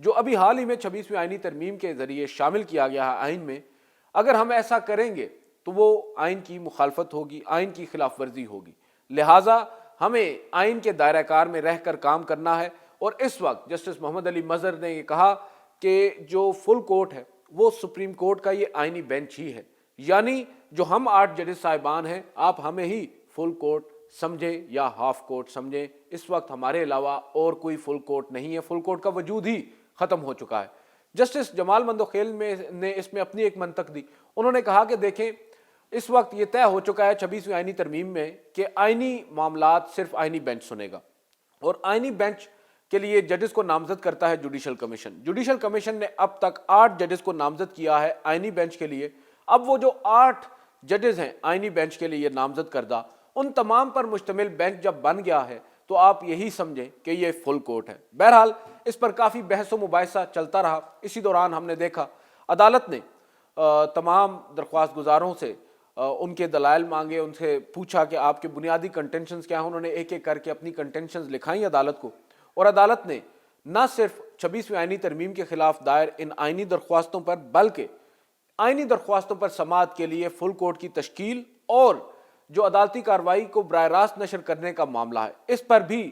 جو ابھی حال ہی میں 26ویں آئینی ترمیم کے ذریعے شامل کیا گیا ہے آئین میں، اگر ہم ایسا کریں گے تو وہ آئین کی مخالفت ہوگی، آئین کی خلاف ورزی ہوگی۔ لہٰذا ہمیں آئین کے دائرہ کار میں رہ کر کام کرنا ہے، اور اس وقت جسٹس محمد علی مظہر نے یہ کہا کہ جو فل کورٹ ہے وہ سپریم کورٹ کا یہ آئینی بینچ ہی ہے، یعنی جو ہم 8 ججز صاحبان ہیں آپ ہمیں ہی فل کورٹ سمجھیں یا ہاف کورٹ سمجھیں، اس وقت ہمارے علاوہ اور کوئی فل کورٹ نہیں ہے، فل کورٹ کا وجود ہی ختم ہو چکا ہے۔ جسٹس جمال مندوخیل نے اس میں اپنی ایک منطق دی، انہوں نے کہا کہ دیکھیں اس وقت یہ طے ہو چکا ہے 26ویں آئینی ترمیم میں کہ آئینی معاملات صرف آئینی بینچ سنے گا، اور آئینی بینچ کے لیے ججز کو نامزد کرتا ہے جوڈیشل کمیشن۔ جوڈیشل کمیشن نے اب تک 8 ججز کو نامزد کیا ہے آئینی بینچ کے لیے۔ اب وہ جو 8 ججز ہیں آئینی بینچ کے لیے نامزد کردہ، ان تمام پر مشتمل بینچ جب بن گیا ہے تو آپ یہی سمجھیں کہ یہ فل کورٹ ہے۔ بہرحال اس پر کافی بحث و مباحثہ چلتا رہا۔ اسی دوران ہم نے دیکھا عدالت نے تمام درخواست گزاروں سے ان کے دلائل مانگے، ان سے پوچھا کہ آپ کے بنیادی کنٹینشنز کیا ہیں۔ انہوں نے ایک ایک کر کے اپنی کنٹینشنز لکھائیں عدالت کو، اور عدالت نے نہ صرف 26ویں آئینی ترمیم کے خلاف دائر ان آئینی درخواستوں پر بلکہ آئینی درخواستوں پر سماعت کے لیے فل کورٹ کی تشکیل اور جو عدالتی کارروائی کو براہ راست نشر کرنے کا معاملہ ہے اس پر بھی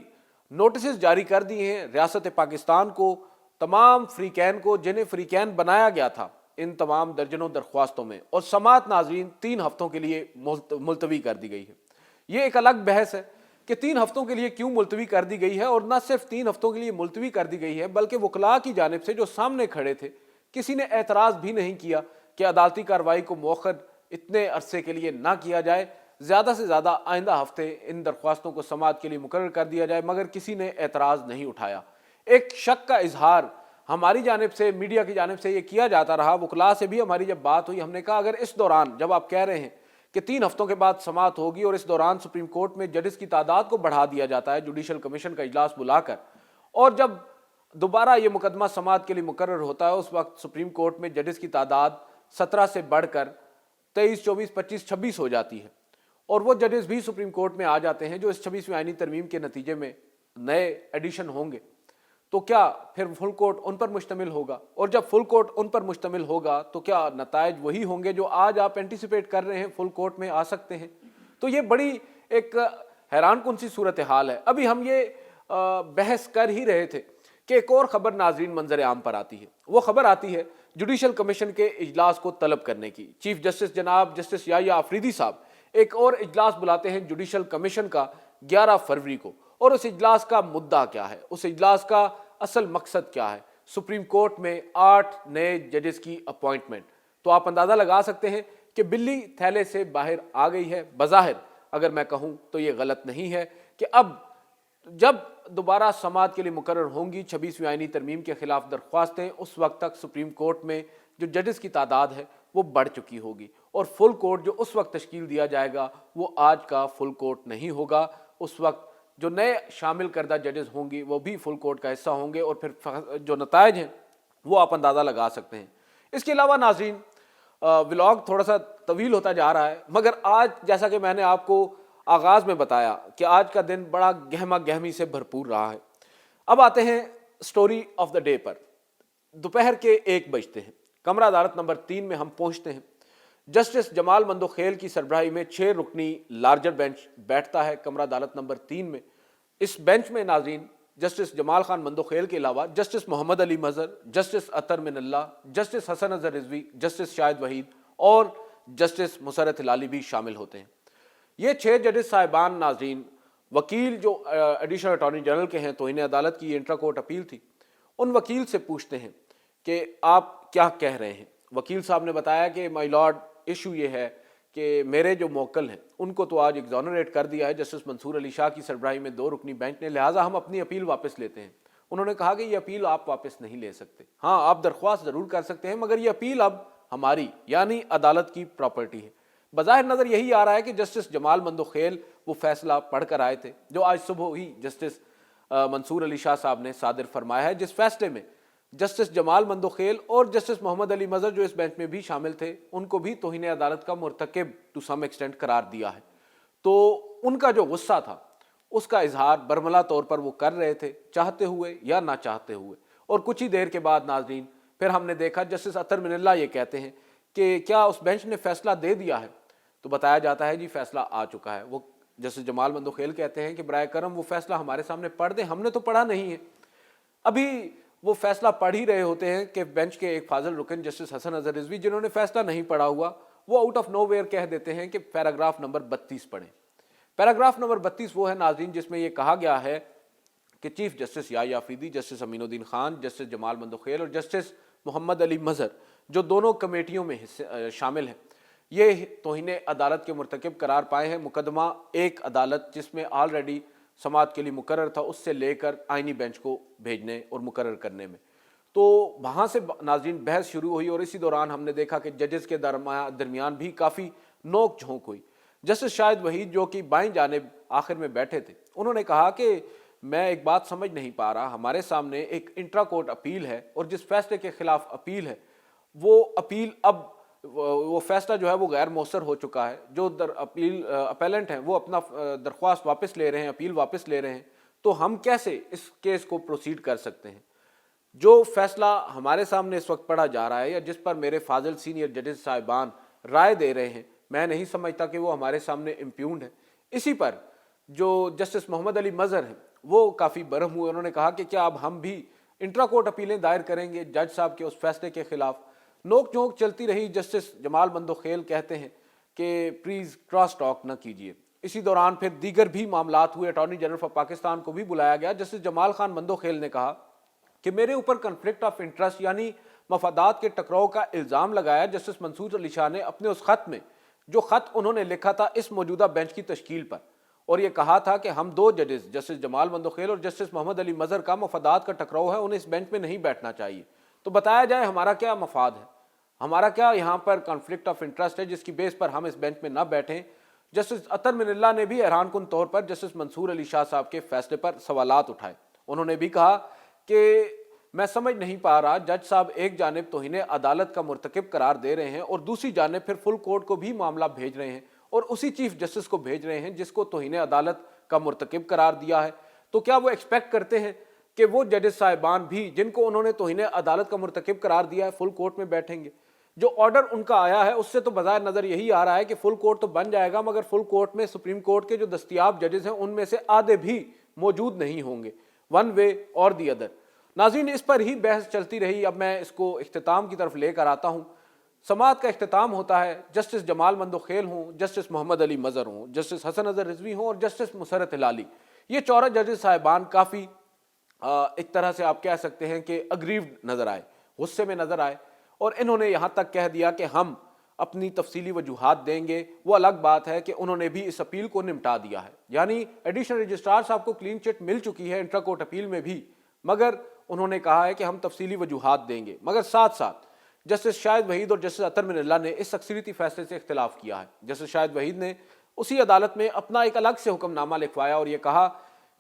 نوٹسز جاری کر دیے ہیں ریاست پاکستان کو، تمام فریقین کو جنہیں فریقین بنایا گیا تھا ان تمام درجنوں درخواستوں میں، اور سماعت ناظرین 3 ہفتوں کے لیے ملتوی کر دی گئی ہے۔ یہ ایک الگ بحث ہے کہ 3 ہفتوں کے لیے کیوں ملتوی کر دی گئی ہے، اور نہ صرف 3 ہفتوں کے لیے ملتوی کر دی گئی ہے بلکہ وکلاء کی جانب سے جو سامنے کھڑے تھے کسی نے اعتراض بھی نہیں کیا کہ عدالتی کارروائی کو مؤخر اتنے عرصے کے لیے نہ کیا جائے، زیادہ سے زیادہ آئندہ ہفتے ان درخواستوں کو سماعت کے لیے مقرر کر دیا جائے، مگر کسی نے اعتراض نہیں اٹھایا۔ ایک شک کا اظہار ہماری جانب سے، میڈیا کی جانب سے یہ کیا جاتا رہا، وکلاء سے بھی ہماری جب بات ہوئی ہم نے کہا اگر اس دوران جب آپ کہہ رہے ہیں کہ 3 ہفتوں کے بعد سماعت ہوگی اور اس دوران سپریم کورٹ میں ججز کی تعداد کو بڑھا دیا جاتا ہے جوڈیشل کمیشن کا اجلاس بلا کر، اور جب دوبارہ یہ مقدمہ سماعت کے لیے مقرر ہوتا ہے اس وقت سپریم کورٹ میں ججز کی تعداد 17 سے بڑھ کر 23، 24، 25، 26 ہو جاتی ہے، اور وہ ججز بھی سپریم کورٹ میں آ جاتے ہیں جو اس 26ویں آئینی ترمیم کے نتیجے میں نئے ایڈیشن ہوں گے، تو کیا پھر فل کورٹ ان پر مشتمل ہوگا؟ اور جب فل کورٹ ان پر مشتمل ہوگا تو کیا نتائج وہی ہوں گے جو آج آپ اینٹیسپیٹ کر رہے ہیں فل کورٹ میں آ سکتے ہیں؟ تو یہ بڑی ایک حیران کن سی صورتحال ہے۔ ابھی ہم یہ بحث کر ہی رہے تھے کہ ایک اور خبر ناظرین منظر عام پر آتی ہے، وہ خبر آتی ہے جوڈیشل کمیشن کے اجلاس کو طلب کرنے کی۔ چیف جسٹس جناب جسٹس یحییٰ آفریدی صاحب ایک اور اجلاس بلاتے ہیں جوڈیشل کمیشن کا 11 فروری کو، اور اس اجلاس کا مدعا کیا ہے، اس اجلاس کا اصل مقصد کیا ہے؟ سپریم کورٹ میں 8 نئے ججز کی اپوائنٹمنٹ۔ تو آپ اندازہ لگا سکتے ہیں کہ بلی تھیلے سے باہر آ گئی ہے۔ بظاہر اگر میں کہوں تو یہ غلط نہیں ہے کہ اب جب دوبارہ سماعت کے لیے مقرر ہوں گی 26ویں آئینی ترمیم کے خلاف درخواستیں، اس وقت تک سپریم کورٹ میں جو ججز کی تعداد ہے وہ بڑھ چکی ہوگی، اور فل کورٹ جو اس وقت تشکیل دیا جائے گا وہ آج کا فل کورٹ نہیں ہوگا۔ اس وقت جو نئے شامل کردہ ججز ہوں گی وہ بھی فل کورٹ کا حصہ ہوں گے، اور پھر جو نتائج ہیں وہ آپ اندازہ لگا سکتے ہیں۔ اس کے علاوہ ناظرین ولاگ تھوڑا سا طویل ہوتا جا رہا ہے، مگر آج جیسا کہ میں نے آپ کو آغاز میں بتایا کہ آج کا دن بڑا گہما گہمی سے بھرپور رہا ہے۔ اب آتے ہیں سٹوری آف دا ڈے پر۔ دوپہر کے 1 بجتے ہیں، کمرہ عدالت نمبر 3 میں ہم پہنچتے ہیں۔ جسٹس جمال مندوخیل کی سربراہی میں 6 رکنی لارجر بینچ بیٹھتا ہے کمرہ عدالت نمبر 3 میں۔ اس بینچ میں ناظرین جسٹس جمال خان مندوخیل کے علاوہ جسٹس محمد علی مظہر، جسٹس اطہر من اللہ، جسٹس حسن اظہر رضوی، جسٹس شاہد وحید اور جسٹس مسرت ہلالی بھی شامل ہوتے ہیں۔ یہ 6 ججز صاحبان ناظرین وکیل جو ایڈیشنل اٹارنی جنرل کے ہیں توہین عدالت کی انٹرا کورٹ اپیل تھی، ان وکیل سے پوچھتے ہیں کہ آپ کیا کہہ رہے ہیں۔ وکیل صاحب نے بتایا کہ مائی لارڈ ایشو یہ ہے کہ میرے جو موکل ہیں ان کو تو آج ایگزونریٹ کر دیا ہے جسٹس منصور علی شاہ کی سربراہی میں 2 رکنی بینچ نے، لہٰذا ہم اپنی اپیل واپس لیتے ہیں۔ انہوں نے کہا کہ یہ اپیل آپ واپس نہیں لے سکتے، ہاں آپ درخواست ضرور کر سکتے ہیں مگر یہ اپیل اب ہماری یعنی عدالت کی پراپرٹی ہے۔ بظاہر نظر یہی آ رہا ہے کہ جسٹس جمال مندوخیل وہ فیصلہ پڑھ کر آئے تھے جو آج صبح ہی جسٹس منصور علی شاہ صاحب نے صادر فرمایا ہے، جس فیصلے میں جسٹس جمال مندوخیل اور جسٹس محمد علی مظہر جو اس بینچ میں بھی شامل تھے ان کو بھی توہین عدالت کا مرتکب ٹو سم ایکسٹینٹ قرار دیا ہے۔ تو ان کا جو غصہ تھا اس کا اظہار برملا طور پر وہ کر رہے تھے، چاہتے ہوئے یا نہ چاہتے ہوئے، اور کچھ ہی دیر کے بعد ناظرین پھر ہم نے دیکھا جسٹس اطہر من اللہ یہ کہتے ہیں کہ کیا اس بینچ نے فیصلہ دے دیا ہے؟ تو بتایا جاتا ہے جی فیصلہ آ چکا ہے۔ وہ جسٹس جمال مندوخیل کہتے ہیں کہ برائے کرم وہ فیصلہ ہمارے سامنے پڑھ دیں، ہم نے تو پڑھا نہیں ہے۔ ابھی وہ فیصلہ پڑھ ہی رہے ہوتے ہیں کہ بینچ کے ایک فاضل رکن جسٹس حسن اظہر رضوی جنہوں نے فیصلہ نہیں پڑھا ہوا، وہ آؤٹ آف نو ویئر کہہ دیتے ہیں کہ پیراگراف نمبر 32 پڑھیں۔ پیراگراف نمبر 32 وہ ہے ناظرین جس میں یہ کہا گیا ہے کہ چیف جسٹس یحییٰ آفریدی، جسٹس امین الدین خان، جسٹس جمال مندوخیل اور جسٹس محمد علی مظہر جو دونوں کمیٹیوں میں شامل ہیں، یہ توہین عدالت کے مرتکب قرار پائے ہیں۔ مقدمہ ایک عدالت جس میں آلریڈی سماعت کے لیے مقرر تھا، اس سے لے کر آئینی بینچ کو بھیجنے اور مقرر کرنے میں، تو وہاں سے ناظرین بحث شروع ہوئی اور اسی دوران ہم نے دیکھا کہ ججز کے درمیان بھی کافی نوک جھونک ہوئی۔ جسٹس شاہد وحید جو کہ بائیں جانب آخر میں بیٹھے تھے، انہوں نے کہا کہ میں ایک بات سمجھ نہیں پا رہا، ہمارے سامنے ایک انٹرا کورٹ اپیل ہے اور جس فیصلے کے خلاف اپیل ہے وہ اپیل اب وہ فیصلہ جو ہے وہ غیر مؤثر ہو چکا ہے، جو اپیلنٹ ہیں وہ اپنا درخواست واپس لے رہے ہیں، اپیل واپس لے رہے ہیں، تو ہم کیسے اس کیس کو پروسیڈ کر سکتے ہیں؟ جو فیصلہ ہمارے سامنے اس وقت پڑھا جا رہا ہے یا جس پر میرے فاضل سینئر ججز صاحبان رائے دے رہے ہیں، میں نہیں سمجھتا کہ وہ ہمارے سامنے امپیونڈ ہے۔ اسی پر جو جسٹس محمد علی مظہر ہیں وہ کافی برہم ہوئے، انہوں نے کہا کہ کیا اب ہم بھی انٹرا کورٹ اپیلیں دائر کریں گے جج صاحب کے اس فیصلے کے خلاف؟ نوک جھونک چلتی رہی۔ جسٹس جمال مندوخیل کہتے ہیں کہ پلیز کراس ٹاک نہ کیجیے۔ اسی دوران پھر دیگر بھی معاملات ہوئے، اٹارنی جنرل آف پاکستان کو بھی بلایا گیا۔ جسٹس جمال خان مندوخیل نے کہا کہ میرے اوپر کنفلکٹ آف انٹرسٹ یعنی مفادات کے ٹکراؤ کا الزام لگایا۔ جسٹس منصور علی شاہ نے اپنے اس خط میں، جو خط انہوں نے لکھا تھا اس موجودہ بینچ کی تشکیل پر، اور یہ کہا تھا کہ ہم دو ججز جسٹس جمال مندوخیل اور جسٹس محمد علی مظہر کا مفادات کا ٹکراؤ ہے، انہیں اس بینچ میں نہیں بیٹھنا چاہیے۔ تو بتایا جائے ہمارا کیا مفاد ہے، ہمارا کیا یہاں پر کنفلکٹ آف انٹرسٹ ہے جس کی بیس پر ہم اس بینچ میں نہ بیٹھیں؟ جسٹس اطہر من اللہ نے بھی حیران کن طور پر جسٹس منصور علی شاہ صاحب کے فیصلے پر سوالات اٹھائے۔ انہوں نے بھی کہا کہ میں سمجھ نہیں پا رہا، جج صاحب ایک جانب توہین عدالت کا مرتکب قرار دے رہے ہیں اور دوسری جانب پھر فل کورٹ کو بھی معاملہ بھیج رہے ہیں اور اسی چیف جسٹس کو بھیج رہے ہیں جس کو توہین عدالت کا مرتکب قرار دیا ہے۔ تو کیا وہ ایکسپیکٹ کرتے ہیں کہ وہ ججز صاحبان بھی جن کو انہوں نے توہین عدالت کا مرتکب قرار دیا ہے فل کورٹ میں بیٹھیں گے؟ جو آرڈر ان کا آیا ہے اس سے تو بظاہر نظر یہی آ رہا ہے کہ فل کورٹ تو بن جائے گا، مگر فل کورٹ میں سپریم کورٹ کے جو دستیاب ججز ہیں ان میں سے آدھے بھی موجود نہیں ہوں گے، ون وے اور دی ادر۔ ناظرین اس پر ہی بحث چلتی رہی۔ اب میں اس کو اختتام کی طرف لے کر آتا ہوں۔ سماعت کا اختتام ہوتا ہے، جسٹس جمال مندوخیل ہوں، جسٹس محمد علی مظہر ہوں، جسٹس حسن اظہر رضوی ہوں اور جسٹس مسرت ہلالی، یہ چارہ ججز صاحبان کافی ایک طرح سے آپ کہہ سکتے ہیں کہ اگریوڈ نظر آئے، غصے میں نظر آئے، اور انہوں نے یہاں تک کہہ دیا کہ ہم اپنی تفصیلی وجوہات دیں گے۔ وہ الگ بات ہے کہ انہوں نے بھی اس اپیل کو نمٹا دیا ہے، یعنی ایڈیشنل رجسٹرار صاحب کو کلین چٹ مل چکی ہے انٹرا کورٹ اپیل میں بھی، مگر انہوں نے کہا ہے کہ ہم تفصیلی وجوہات دیں گے۔ مگر ساتھ ساتھ جسٹس شاہد وحید اور جسٹس اطہر من اللہ نے اس اکثریتی فیصلے سے اختلاف کیا ہے۔ جسٹس شاہد وحید نے اسی عدالت میں اپنا ایک الگ سے حکم نامہ لکھوایا اور یہ کہا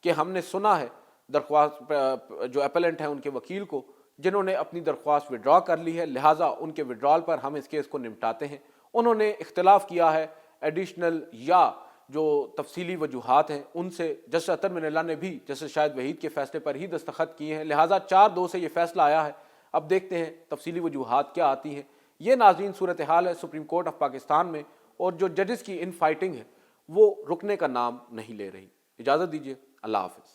کہ ہم نے سنا ہے درخواست جو اپیلنٹ ہیں ان کے وکیل کو، جنہوں نے اپنی درخواست وڈرا کر لی ہے، لہٰذا ان کے وڈرال پر ہم اس کیس کو نمٹاتے ہیں۔ انہوں نے اختلاف کیا ہے ایڈیشنل یا جو تفصیلی وجوہات ہیں ان سے۔ جسٹس اطہر من اللہ نے بھی جسٹس شاہد وحید کے فیصلے پر ہی دستخط کیے ہیں، لہٰذا 4-2 سے یہ فیصلہ آیا ہے۔ اب دیکھتے ہیں تفصیلی وجوہات کیا آتی ہیں۔ یہ ناظرین صورتحال ہے سپریم کورٹ آف پاکستان میں، اور جو ججز کی ان فائٹنگ ہے وہ رکنے کا نام نہیں لے رہی۔ اجازت دیجیے، اللہ حافظ۔